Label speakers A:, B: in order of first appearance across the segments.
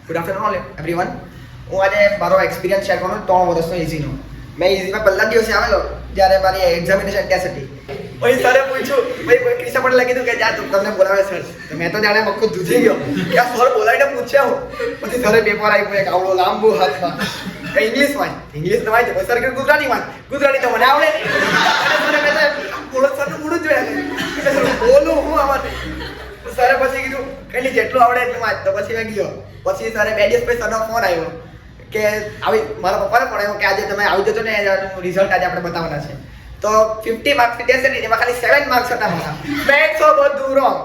A: Good afternoon everyone. હું આજે મારો એક્સપિરિયન્સ શેર કરું 3 વર્ષનો ઇઝીનો. મેં ઇઝીમાં પહેલા દિવસે આવેલો જ્યારે મારી એક્ઝામિનેશન ટેસ્ટ હતી. પછી સરે પૂછ્યું, ભાઈ ક્રિશા પટેલે કીધું કે જા તમને બોલાવે સર. તો મેં તો જાણે આખું ધૂજી ગયો કે આ સર બોલાવીને પૂછ્યા હું. પછી સરે પેપર આપ્યું એક આવડો લાંબુ હાથમાં, ઇંગ્લિશમાં ઇંગ્લિશ તો વાંચે. પછી સર કે ગુજરાતીમાં, ગુજરાતી તો મને આવડે સરનું મૂળું જોયા બોલું હું આમાં. સરે પછી કીધું કઈ જેટલું આવડે એટલું વાંચ. તો પછી મેં ગયો. પછી સરે 2 દિવસ પછી સરનો ફોન આવ્યો કે આવી મારા પપ્પાને ફોન આવ્યો કે આજે તમે આવી જજો ને, રિઝલ્ટ આજે આપણે બતાવવાના છે. તો 50 માર્ક્સની ટેસ્ટ હતી, એમાં ખાલી 7 માર્ક્સ હતા મારા. મેથ્સ બધું રોંગ,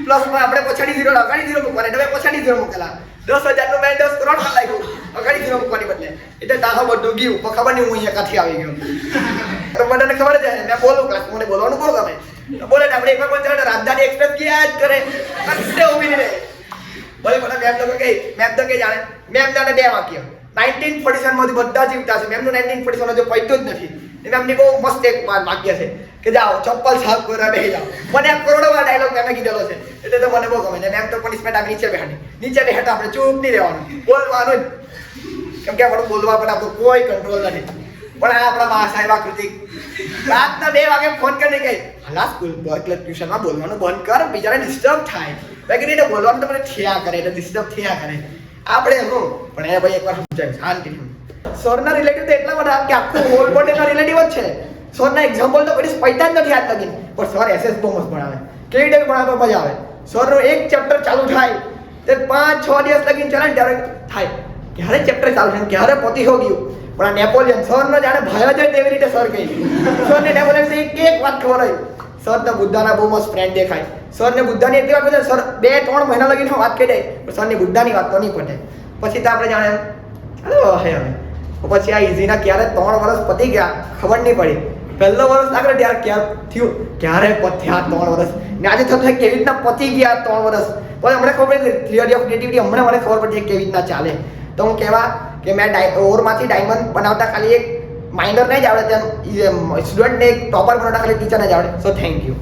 A: પ્લસમાં આપણે પછાડી 0 અગાડી 0 મૂકવાના, એટલે મેં પછાડી 0 મૂકેલા. 10,000 નું મેં 10 કરોડ માં લાગ્યું અગાડી 0 મૂકવાની બદલે. એટલે તાહો બધું ગયું, પણ ખબર નહીં હું અહીંયા કાથી આવી ગયો. તો બધાને ખબર છે મેં બોલું ક્લાસ, મને બોલવાનું બહુ ગમે. તો બોલે આપણે એકવાર પણ રાજધાની એક્સપ્રેસ ગયા જ કરે, કશે ઊભી નહીં રહે. બોલે મને મેમ તો કે જાણે મેમ જાણે 2 વાક્ય 1947 માંથી બધા જીવતા છે. મેમનું 1947 હજુ પૈતું જ નથી. એમની બહુ મસ્ત એક વાક્ય છે કે જાઓ ચપ્પલ સાફ કરવા બેસી જાઓ. મને આ કરોડોમાં ડાયલોગ મેમે કીધેલો છે, એટલે તો મને બહુ ગમે. ને મેમ તો પનિશમેન્ટ આપી નીચે બેઠા આપણે ચૂપ નહીં રહેવાનું, બોલવાનું જ. કેમ કે આપણું બોલવા પર આપણું કોઈ કંટ્રોલ નથી. પણ આ આપણા મા સાહેબ કૃતિક રાતના 2 વાગે ફોન કરીને કહે હાલા સ્કૂલ એટલે ટ્યુશનમાં બોલવાનું બંધ કર, બીજાને ડિસ્ટર્બ થાય. મેં કીધું એટલે બોલવાનું તો મને થયા કરે, એટલે ડિસ્ટર્બ થયા કરે. આપણે હું પણ એ ભાઈ એકવાર સમજાવ્યું શાંતિ. સરના રિલેટિવ તો એટલા બધા કે આખું હોલ બોર્ડ એના રિલેટિવ જ છે. સરના એક્ઝામ્પલ તો કદી પૈતા જ નથી આજ લગી. પણ સર એસએસ બહુ મસ્ત ભણાવે, કેવી રીતે ભણાવવા મજા આવે. સરનો એક ચેપ્ટર ચાલુ થાય તે 5-6 દિવસ લગીને ચાલે ને ત્યારે થાય ક્યારે ચેપ્ટર ચાલુ થાય ક્યારે પતી હો ગયું. પણ આ નેપોલિયન સરનો જાણે ભય જ તેવી રીતે સર કહી. સરને નેપોલિયન એક વાત ખબર હોય, સર તો બુદ્ધાના બહુ મસ્ત ફ્રેન્ડ દેખાય. સરને બુદ્ધાની એટલી વાત સર 2-3 મહિના લગીને વાત કહી દે, પણ સરની બુદ્ધાની વાત તો નહીં પટે. પછી તો આપણે જાણે ચાલો હે હવે. પછી આ ઇઝીના ક્યારે 3 વર્ષ પતી ગયા ખબર નહીં પડી. પહેલો વર્ષ લાગે ત્યારે ક્યારે પત્યા 3 વર્ષ ને આજે થતું કેવી રીતના પતી ગયા 3 વર્ષ. પછી હમણાં ખબર પડી થિયરી ઓફ ક્રિએટિવિટી હમણાં મને ખબર પડી કેવી રીતના ચાલે. તો હું કહેવા કે મેં ઓરમાંથી ડાયમંડ બનાવતા ખાલી એક માઇનરને જ આવડે, ત્યાં સ્ટુડન્ટને એક ટોપર બનાવતા ખાલી ટીચરને જ આવડે. So thank you.